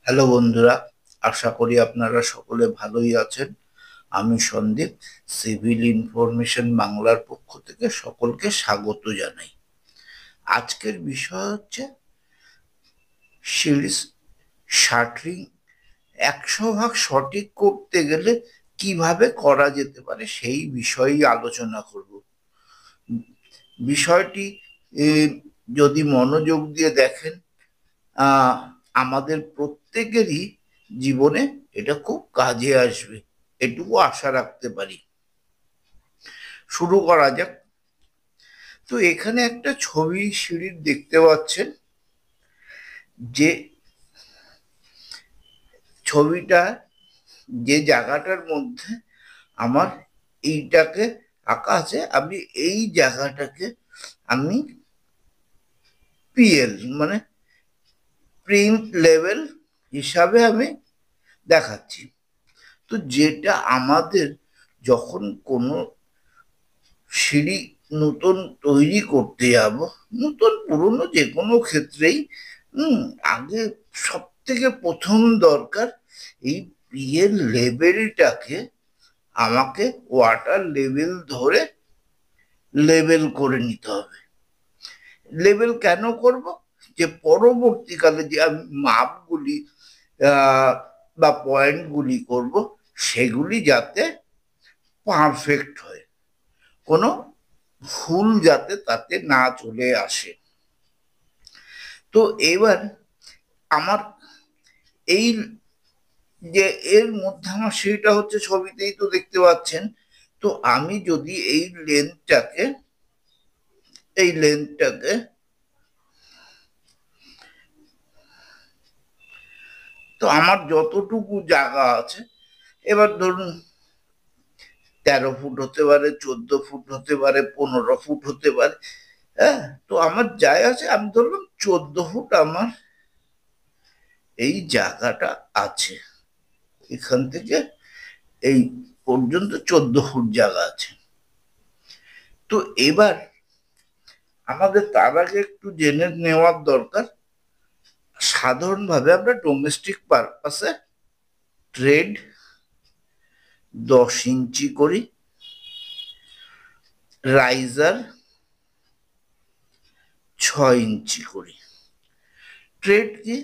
Hello বন্ধুরা, আশা করি আপনারা সকলে ভালোই আছেন। আমি সন্দীপ, সিভিল ইনফরমেশন বাংলার পক্ষ থেকে সকলকে স্বাগত জানাই। আজকের বিষয় হচ্ছে সিরিজ শার্টরিং 100 ভাগ সঠিক করতে গেলে কিভাবে করা যেতে পারে সেই বিষয়েই আলোচনা করব। বিষয়টি এ, যদি মনোযোগ দিয়ে দেখেন, আহ আমাদের প্রত্যেকেরই জীবনে এটা খুব কাজে আসবে, এটুকু আশা রাখতে পারি। শুরু করা যাক। তো এখানে একটা ছবি সিঁড়ির দেখতে পাচ্ছেন, যে ছবিটা যে জায়গাটার মধ্যে আমার এইটাকে আঁকা আছে, আমি এই জায়গাটাকে আমি পিএল মানে প্রিন্ট লেভেল হিসাবে আমি দেখাচ্ছি। তো যেটা আমাদের যখন কোনো সিঁড়ি নতুন তৈরি করতে যাব, নতুন পুরনো যে কোনো ক্ষেত্রেই হুম আগে সব থেকে প্রথম দরকার এই পিএল লেভেলটাকে আমাকে ওয়াটার লেভেল ধরে লেবেল করে নিতে হবে। লেবেল কেন করব? যে পরবর্তীকালে যে আমি মাপগুলি বা পয়েন্টগুলি করব, সেগুলি যাতে পারফেক্ট হয়, কোনো ভুল যাতে তাতে না চলে আসে। তো এবার আমার এই যে এর মধ্যে আমার সেটা হচ্ছে, ছবিতেই তো দেখতে পাচ্ছেন। তো আমি যদি এই লেন্থটাকে তো আমার যতটুকু জায়গা আছে, এবার ধরুন 13 ফুট হতে পারে, 14 ফুট হতে পারে, 15 ফুট হতে পারে। হ্যাঁ, তো আমার যাই আছে, আমি ধরলাম 14 ফুট আমার এই জায়গাটা আছে। এখান থেকে এই পর্যন্ত 14 ফুট জায়গা আছে। তো এবার আমাদের তার আগে একটু জেনে নেওয়ার দরকার, সাধারণভাবে আমরা ডোমেস্টিক পারপাসে ট্রেড 10 ইঞ্চি করি, রাইজার 6 ইঞ্চি করি। ট্রেড কি?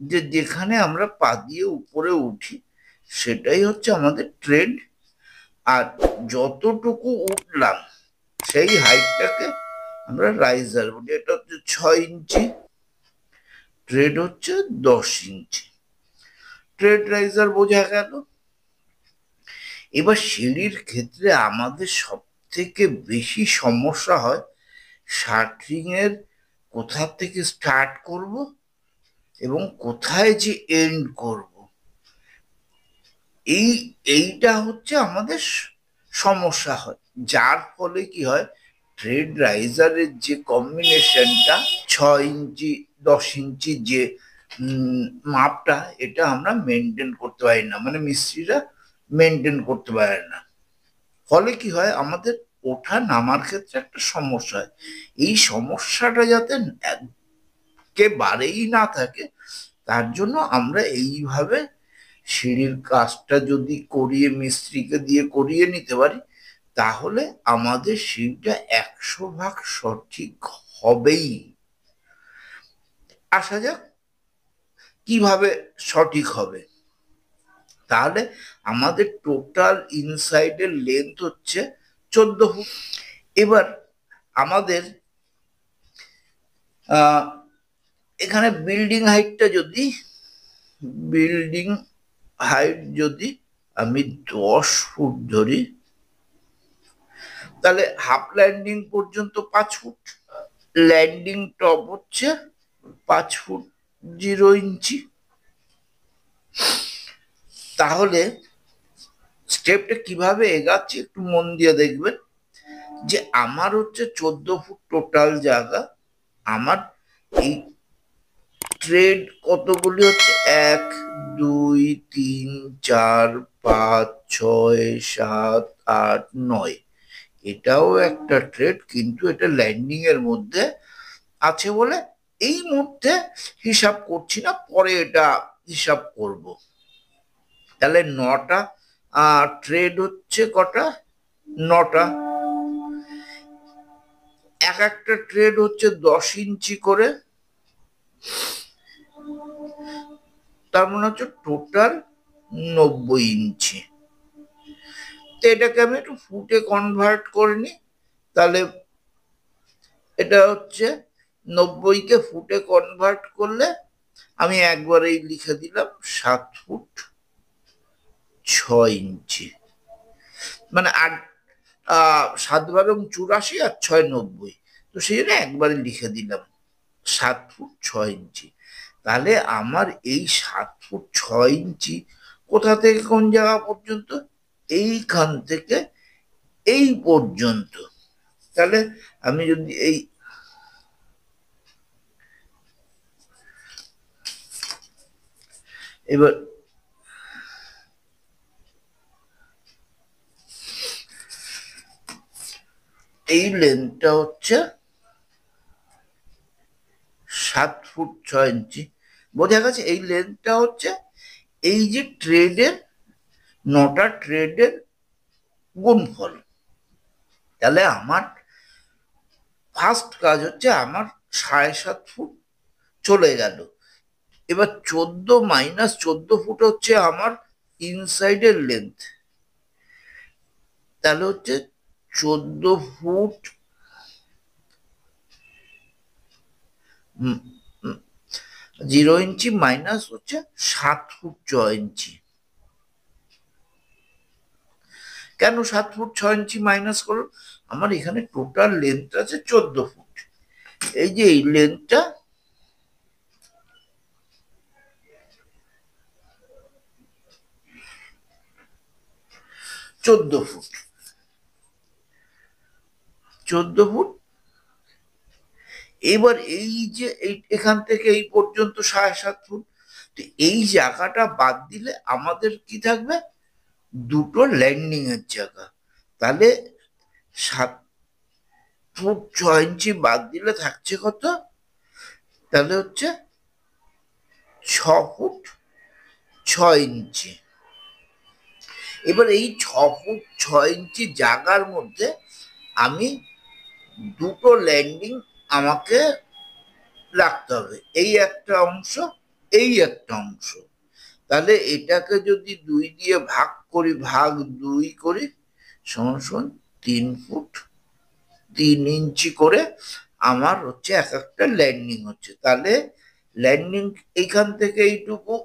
যে যেখানে আমরা পা দিয়ে উপরে উঠি সেটাই হচ্ছে আমাদের ট্রেড। আর যতটুকু উঠলাম সেই হাইটটাকে আমরা রাইজার বলি। এটা হচ্ছে 6 ইঞ্চি, ট্রেড হচ্ছে 10 ইঞ্চি। ট্রেড রাইজার বোঝা গেল। এবার সিঁড়ির ক্ষেত্রে আমাদের সব থেকে বেশি সমস্যা হয় শার্টরিং এর কোথা থেকে স্টার্ট করব এবং কোথায় যে এন্ড করব। এইটা হচ্ছে আমাদের সমস্যা হয়, যার ফলে কি হয়, ট্রেড রাইজারের যে কম্বিনেশনটা 6 ইঞ্চি 10 ইঞ্চি যে মাপটা, এটা আমরা মেনটেন করতে পারি না, মানে মিস্ত্রিরা মেনটেন করতে পারে না। ফলে কি হয়, আমাদের ওঠা নামার ক্ষেত্রে একটা সমস্যা হয়। এই সমস্যাটা যাতে একেবারেই না থাকে, তার জন্য আমরা এইভাবে সিঁড়ির কাজটা যদি করিয়ে মিস্ত্রিকে দিয়ে করিয়ে নিতে পারি, তাহলে আমাদের সিঁড়িটা 100 ভাগ সঠিক হবেই। আসা যাক কিভাবে সঠিক হবে। তাহলে আমাদের টোটাল ইনসাইডের লেন্থ হচ্ছে 14 ফুট। এবার আমাদের এখানে বিল্ডিং হাইট যদি আমি 10 ফুট ধরি, তাহলে হাফ ল্যান্ডিং পর্যন্ত 5 ফুট, ল্যান্ডিং টপ হচ্ছে 5 ফুট 0 ইঞ্চি। তাহলে স্টেপটা কিভাবে এগাচ্ছি একটু মন দিয়ে দেখবেন, যে আমার হচ্ছে 14 ফুট টোটাল জায়গা। আমার এই ট্রেড কতগুলি হচ্ছে, 1 2 3 4 5 6 7 8 9। এটাও একটা ট্রেড, কিন্তু এটা ল্যান্ডিং এর মধ্যে আছে বলে এই মুহূর্তে হিসাব করছি না, পরে এটা হিসাব করব। তাহলে 9টা ট্রেড হচ্ছে কটা? 9টা। এক একটা ট্রেড হচ্ছে 10 ইঞ্চি করে, তার মানে হচ্ছে টোটাল 90 ইঞ্চি। তো এটাকে আমি একটু ফুটে কনভার্ট করে নিই। তাহলে এটা হচ্ছে 90কে ফুটে কনভার্ট করলে আমি একবারেই লিখে দিলাম 7 ফুট 6 ইঞ্চি। মানে 7 বারং 84 আর 6 90। তো সেই জন্য একবারে লিখে দিলাম 7 ফুট 6 ইঞ্চি। তাহলে আমার এই 7 ফুট 6 ইঞ্চি কোথা থেকে কোন জায়গা পর্যন্ত? এইখান থেকে এই পর্যন্ত। তাহলে আমি যদি এবার এই লেন্থটা হচ্ছে 7 ফুট 6 ইঞ্চি। বোঝা গেছে? এই লেন্থটা হচ্ছে এই যে ট্রেডের 9টা ট্রেডের গুণফল। তাহলে আমার ফার্স্ট কাজ হচ্ছে আমার 7.5 ফুট চলে গেল। এবার 14 মাইনাস 14 ফুট হচ্ছে আমার ইনসাইডের লেন্থ। তাহলে হচ্ছে 14 ফুট 0 ইঞ্চি মাইনাস হচ্ছে 7 ফুট 6 ইঞ্চি। কেন 7 ফুট 6 ইঞ্চি মাইনাস করলো? আমার এখানে টোটাল লেন্থ আছে 14 ফুট। এই যে এই লেন্থটা 14 ফুট। 14 ফুট। এবার এই যে এখান থেকে এই পর্যন্ত 7.5 ফুট। তো এই জায়গাটা বাদ দিলে আমাদের কি থাকবে? দুটো ল্যান্ডিং এর জায়গা। তাহলে 7 ফুট 6 ইঞ্চি বাদ দিলে থাকছে কত? তাহলে হচ্ছে 6 ফুট 6 ইঞ্চি। এবার এই 6 ফুট 6 ইঞ্চি জায়গার মধ্যে আমি দুটো ল্যান্ডিং আমাকে রাখতে হবে। এই একটা অংশ, এই একটা অংশ। তাহলে এটাকে যদি 2 দিয়ে ভাগ করি, ভাগ 2 করি, সমান সমান 3 ফুট 3 ইঞ্চি করে আমার হচ্ছে এক একটা ল্যান্ডিং হচ্ছে। তাহলে ল্যান্ডিং এইখান থেকে এইটুকু,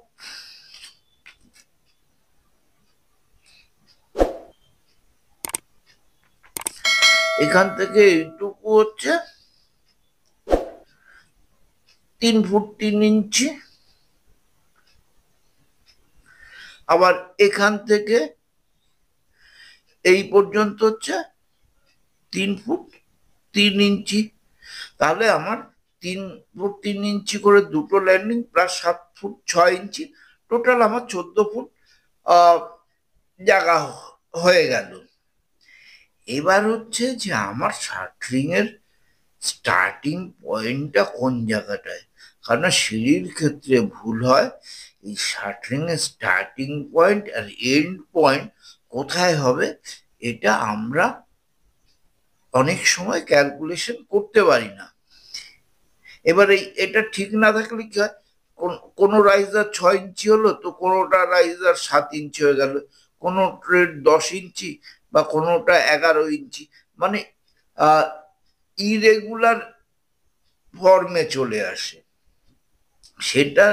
এখান থেকে এইটুকু হচ্ছে 3 ফুট 3 ইঞ্চি। আবার এখান থেকে এই পর্যন্ত হচ্ছে 3 ফুট 3 ইঞ্চি। তাহলে আমার 3 ফুট 3 ইঞ্চি করে দুটো ল্যান্ডিং প্লাস 7 ফুট 6 ইঞ্চি, টোটাল আমার 14 ফুট জায়গা হয়ে গেল। এবার হচ্ছে যে আমার শাটরিং এর স্টার্টিং পয়েন্টটা কোন জায়গাটায়? কারণ সিঁড়ির ক্ষেত্রে ভুল হয়। এই শাটরিং এর স্টার্টিং পয়েন্ট আর এন্ড পয়েন্ট কোথায় হবে এটা আমরা অনেক সময় ক্যালকুলেশন করতে পারি না। এবার এটা ঠিক না থাকলে কি হয়? কোনো রাইজার 6 ইঞ্চি হলো, তো কোনোটা রাইজার 7 ইঞ্চি হয়ে গেল, কোনো ট্রেড 10 ইঞ্চি বা কোনোটা 11 ইঞ্চি, মানে ইরেগুলার ফর্মে চলে আসে। সেটা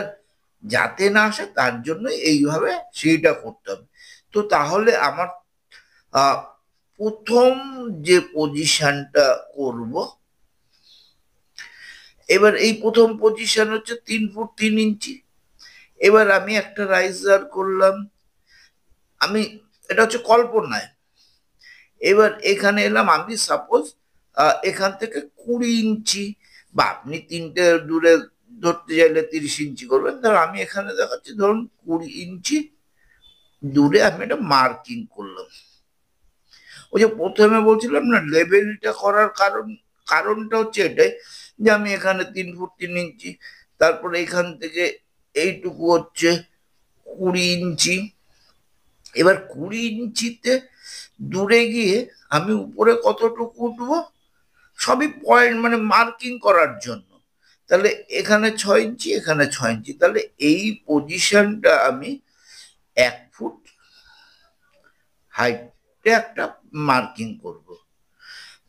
যাতে না আসে তার জন্য এইভাবে সেইটা করতে হবে। তো তাহলে আমার প্রথম যে পজিশনটা করব, এবার এই প্রথম পজিশন হচ্ছে 3 ফুট 3 ইঞ্চি। এবার আমি একটা রাইজার করলাম, আমি এটা হচ্ছে কল্পনায়। এবার এখানে এলাম, আমি সাপোজ এখান থেকে 20 ইঞ্চি, বা আপনি 3টে দূরে ধরতে চাইলে 30 ইঞ্চি করবেন। ধর আমি এখানে দেখাচ্ছি, ধরুন 20 ইঞ্চি দূরে আমি এটা মার্কিং করলাম। ওই যে প্রথমে বলছিলাম না লেভেলটা করার কারণটা হচ্ছে এটাই যে আমি এখানে 3 ফুট 3 ইঞ্চি, তারপরে এখান থেকে এইটুকু হচ্ছে 20 ইঞ্চি। এবার 20 ইঞ্চিতে দূরে গিয়ে আমি উপরে কতটুকু উঠবো, সবই পয়েন্ট মানে মার্কিং করার জন্য। তাহলে এখানে 6 ইঞ্চি, এখানে 6 ইঞ্চি, তাহলে এই পজিশনটা আমি 1 ফুট হাইটে একটা মার্কিং করব।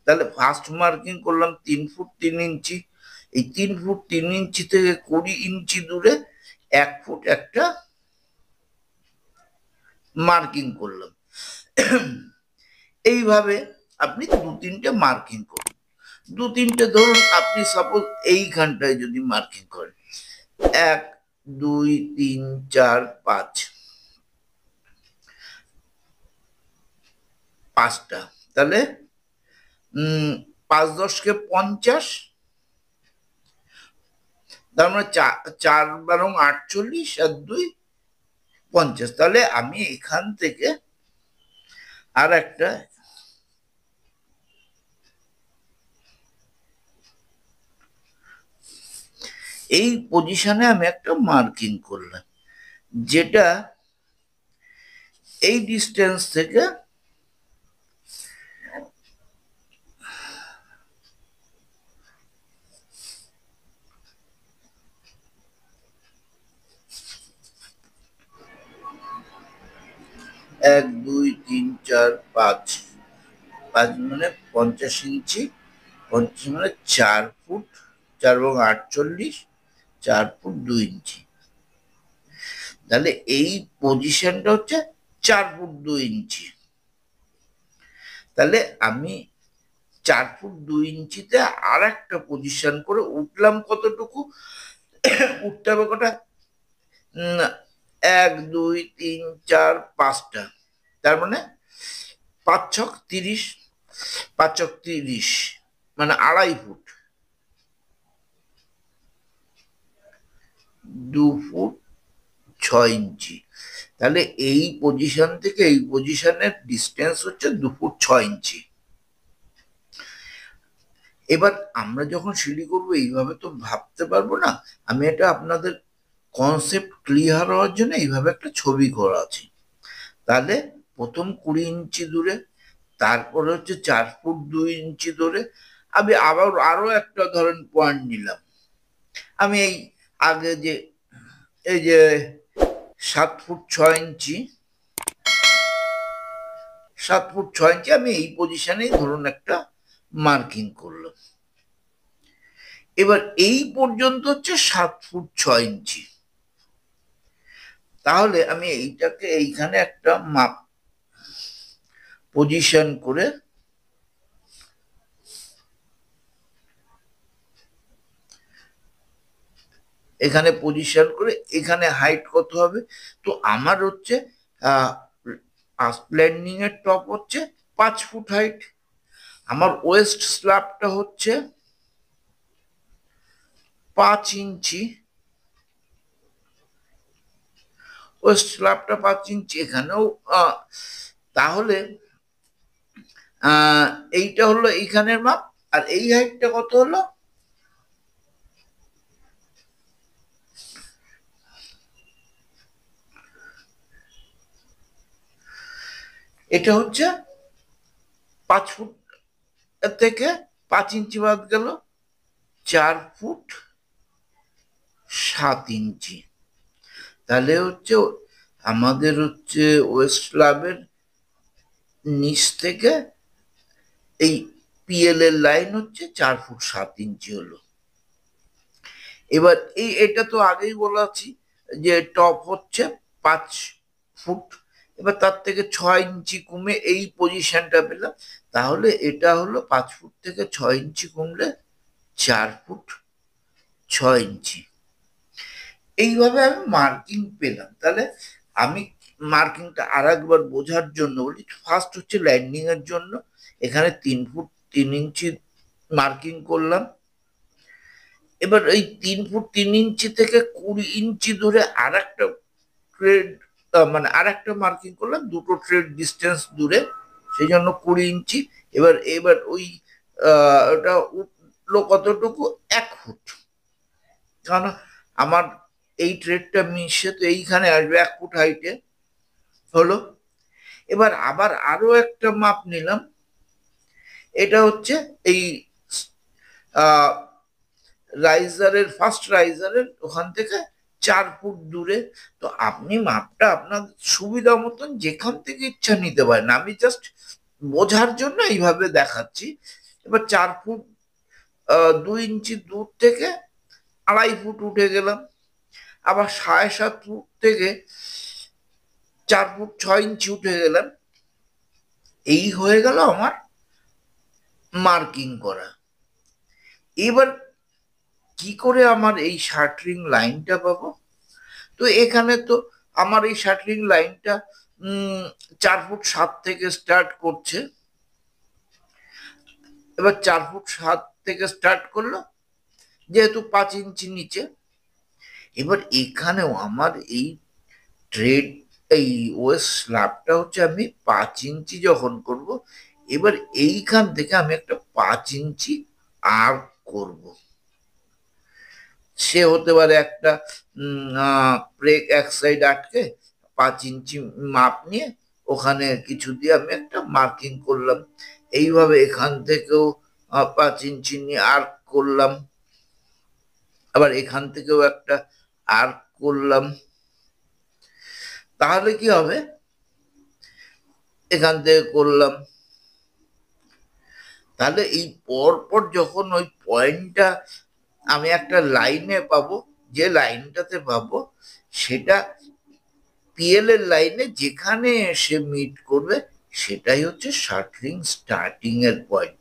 তাহলে ফার্স্ট মার্কিং করলাম 3 ফুট 3 ইঞ্চি। এই 3 ফুট 3 ইঞ্চি থেকে 20 ইঞ্চি দূরে 1 ফুট একটা মার্কিং করলাম। এইভাবে আপনি 2-3টে মার্কিং করুন। 2-3টে ধরুন, আপনি সাপোজ এইখানটায় যদি মার্কিং করেন 1 2 3 4 5, 5টা, তাহলে 5 10 50, তার মানে 4 12 48 আর 2 50। তাহলে আমি এখান থেকে আর একটা এই পজিশনে আমি একটা মার্কিং করলাম, যেটা এই ডিস্টেন্স থেকে এক দুই তিন চার পাঁচ, 5 মানে 50 ইঞ্চি, 50 মানে 4 ফুট, 4 এবং 48, 4 ফুট 2 ইঞ্চি। তাহলে এই পজিশনটা হচ্ছে 4 ফুট 2 ইঞ্চি। তাহলে আমি 4 ফুট 2 ইঞ্চিতে আর একটা পজিশন করে উঠলাম কতটুকু, উঠতে হবে কটা, 1 2 3 4 5টা, তার মানে 5 ছক 30, 5 ছক 30 মানে 2.5 ফুট, 2 ফুট 6 ইঞ্চি। তাহলে এই পজিশন থেকে এই পজিশনের ডিস্টেন্স হচ্ছে 2 ফুট 6 ইঞ্চি। এবার আমরা যখন সিঁড়ি করবো এইভাবে তো ভাবতে পারবো না, আমি এটা আপনাদের কনসেপ্ট ক্লিয়ার হওয়ার জন্য এইভাবে একটা ছবি করা আছে। তাহলে প্রথম 20 ইঞ্চি দূরে, তারপরে হচ্ছে 4 ফুট 2 ইঞ্চি দূরে, আমি আবার আরো একটা ধরেন পয়েন্ট নিলাম। আমি এই আগে যে এই যে 7 ফুট 6 ইঞ্চি, 7 ফুট 6 ইঞ্চি আমি এই পজিশনেই ধরুন একটা মার্কিং করলাম। এবার এই পর্যন্ত হচ্ছে 7 ফুট 6 ইঞ্চি। তাহলে আমি এইটাকে এইখানে একটা মাপ পজিশন করে এখানে পজিশন করে এখানে হাইট কত হবে, তো আমার হচ্ছে ল্যান্ডিং এর টপ হচ্ছে 5 ফুট হাইট, আমার ওয়েস্ট স্ল্যাবটা হচ্ছে 5 ইঞ্চি, ওয়েস্ট স্ল্যাবটা 5 ইঞ্চি এখানেও। তাহলে এইটা হলো এইখানের মাপ, আর এই হাইটটা কত হলো, এটা হচ্ছে 5 ফুট থেকে 5 ইঞ্চি বাদ গেল, 4 ফুট 7 ইঞ্চি। তাহলে হচ্ছে আমাদের হচ্ছে ওয়েস্ট স্ল্যাবের নিচ থেকে এই পিএল এর লাইন হচ্ছে 4 ফুট 7 ইঞ্চি হলো। এবার এটা তো আগেই বলেছি যে টপ হচ্ছে 5 ফুট, এবার তার থেকে 6 ইঞ্চি কমে এই পজিশনটা পেলাম। তাহলে এটা হলো 5 ফুট থেকে 6 ইঞ্চি কমলে 4 ফুট 6 ইঞ্চি। এইভাবে আমি মার্কিং পেলাম। তাহলে আমি মার্কিংটা আর একবার বোঝার জন্য বলি, ফার্স্ট হচ্ছে ল্যান্ডিং এর জন্য এখানে 3 ফুট 3 ইঞ্চি মার্কিং করলাম। এবার এই 3 ফুট 3 ইঞ্চি থেকে 20 ইঞ্চি দূরে আর একটা ট্রেড মানে আর একটা মার্কিং করলাম, দুটো ট্রেড ডিস্টেন্স দূরে, সেই জন্য 20 ইঞ্চি। এবার এবার ওই ওটা উঠলো কতটুকু, 1 ফুট, কারণ আমার এই ট্রেডটা মিশে তো এইখানে আসবে 1 ফুট হাইটে হলো। এবার আবার আরো একটা মাপ নিলাম, এটা হচ্ছে এই ফার্স্ট রাইজারের ওখান থেকে 4 ফুট দূরে। তো আপনি মাপটা আপনার সুবিধা মতন যেখান থেকে ইচ্ছা নিতে পারেন, আমি জাস্ট বোঝার জন্য এইভাবে দেখাচ্ছি। এবার 4 ফুট 2 ইঞ্চি দূর থেকে 2.5 ফুট উঠে গেলাম, আবার 7.5 ফুট থেকে 4 ফুট 6 ইঞ্চি উঠে গেলাম। এই হয়ে গেল আমার মার্কিং করা। এবার কি করে আমার এই শার্টরিং লাইনটা পাবো? তো এখানে তো আমার এই শার্টরিং লাইনটা 4 ফুট 7 থেকে স্টার্ট করছে। এবার 4 ফুট 7 থেকে স্টার্ট করলো, যেহেতু 5 ইঞ্চি নিচে। এবার এখানেও আমার এই ট্রেড এই ওয়েস্ট স্ল্যাবটা হচ্ছে আমি 5 ইঞ্চি যখন করব, এবার এইখান থেকে আমি একটা 5 ইঞ্চি আর্ক করব। সে হতে পারে একটা ব্রেক এক সাইড আটকে 5 ইঞ্চি মাপ নিয়ে ওখানে কিছু দিয়ে আমি একটা মার্কিং করলাম। এইভাবে এখান থেকেও 5 ইঞ্চি নিয়ে আর্ক করলাম, আবার এখান থেকেও একটা আর্ক করলাম। তাহলে কি হবে, এখান থেকে করলাম, তাহলে এই পরপর যখন ওই পয়েন্টটা আমি একটা লাইনে পাবো, যে লাইনটাতে পাবো সেটা পিএল এর লাইনে যেখানে এসে মিট করবে সেটাই হচ্ছে শার্টরিং স্টার্টিং এর পয়েন্ট।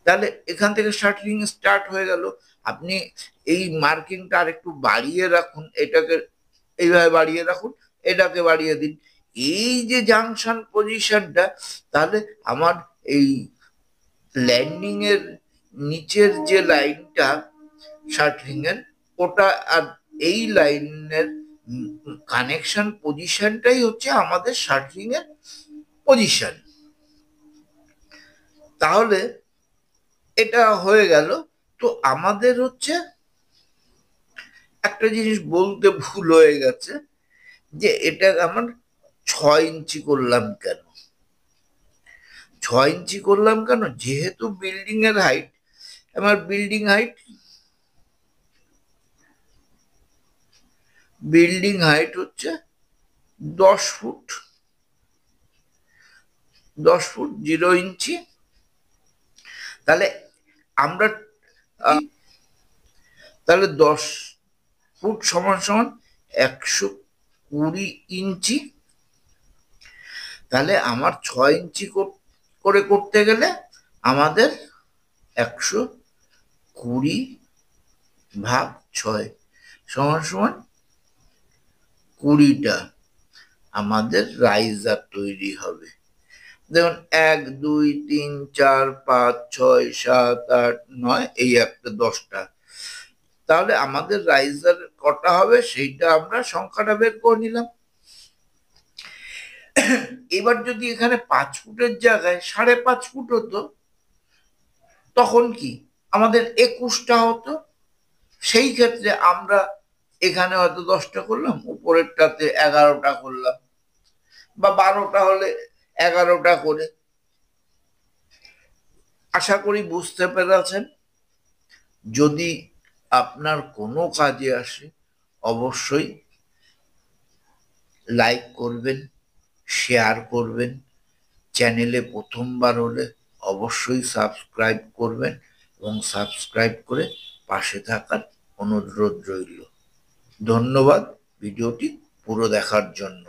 তাহলে এখান থেকে শার্টরিং স্টার্ট হয়ে গেল। আপনি এই মার্কিংটা আর একটু বাড়িয়ে রাখুন, এটাকে এইভাবে বাড়িয়ে রাখুন, এটাকে বাড়িয়ে দিন, এই যে জাংশন পজিশনটা, তাহলে আমার এই ল্যান্ডিং এর নিচের যে লাইনটা শার্টরিং এর, ওটা আর এই লাইনের কানেকশন পজিশনটাই হচ্ছে আমাদের শার্টরিং এর পজিশন। তাহলে এটা হয়ে গেল। তো আমাদের হচ্ছে একটা জিনিস বলতে ভুল হয়ে গেছে, যে এটা আমার 6 ইঞ্চি করলাম কেন? 6 ইঞ্চি করলাম কেন? যেহেতু বিল্ডিং এর হাইট, আমার বিল্ডিং হাইট হচ্ছে 10 ফুট, 0 ইঞ্চি। তাহলে আমরা তাহলে 10 ফুট সমান সমান 120 ইঞ্চি। তাহলে আমার 6 ইঞ্চি করে করতে গেলে আমাদের 120/6 সমান সমান 20টা আমাদের রাইজার তৈরি হবে। দেখুন 1 2 3 4 5 6 7 8 9, এই একটা 10টা। তাহলে আমাদের রাইজার কটা হবে সেইটা আমরা সংখ্যাটা বের করে নিলাম। এবার যদি এখানে 5 ফুটের জায়গায় 5.5 ফুট হতো, তখন কি আমাদের 21টা হতো। সেই ক্ষেত্রে আমরা এখানে হয়তো 10টা করলাম, উপরেরটাতে 11টা করলাম, বা 12টা হলে 11টা করে। আশা করি বুঝতে পেরেছেন। যদি আপনার কোনো কাজে আসে অবশ্যই লাইক করবেন, শেয়ার করবেন, চ্যানেলে প্রথমবার হলে অবশ্যই সাবস্ক্রাইব করবেন এবং সাবস্ক্রাইব করে পাশে থাকার অনুরোধ রইল। ধন্যবাদ ভিডিওটি পুরো দেখার জন্য।